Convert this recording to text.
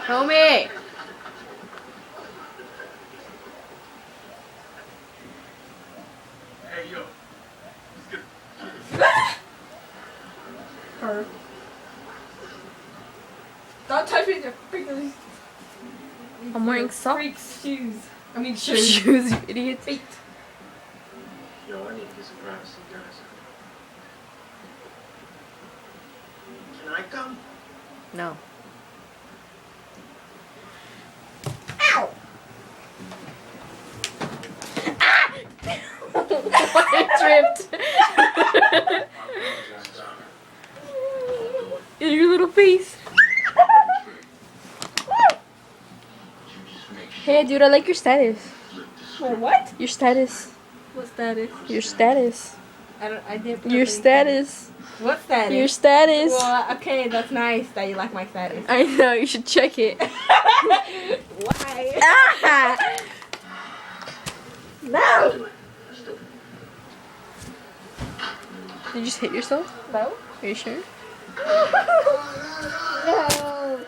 Homie! Hey, yo. Her. Don't touch me with your freaking I'm wearing socks. freaks shoes. I mean shoes. Shoes, you idiot. Feet. Yo, I need to get some privacy, guys. Can I come? No. Ow! I tripped. In your little face. Hey, dude, I like your status. My what? Your status. What status? Your status. I didn't put Your anything. status. What status? Your status. Well, okay, that's nice that you like my status. I know, you should check it. Why? Ah! No! Did you just hit yourself? No? Are you sure? No!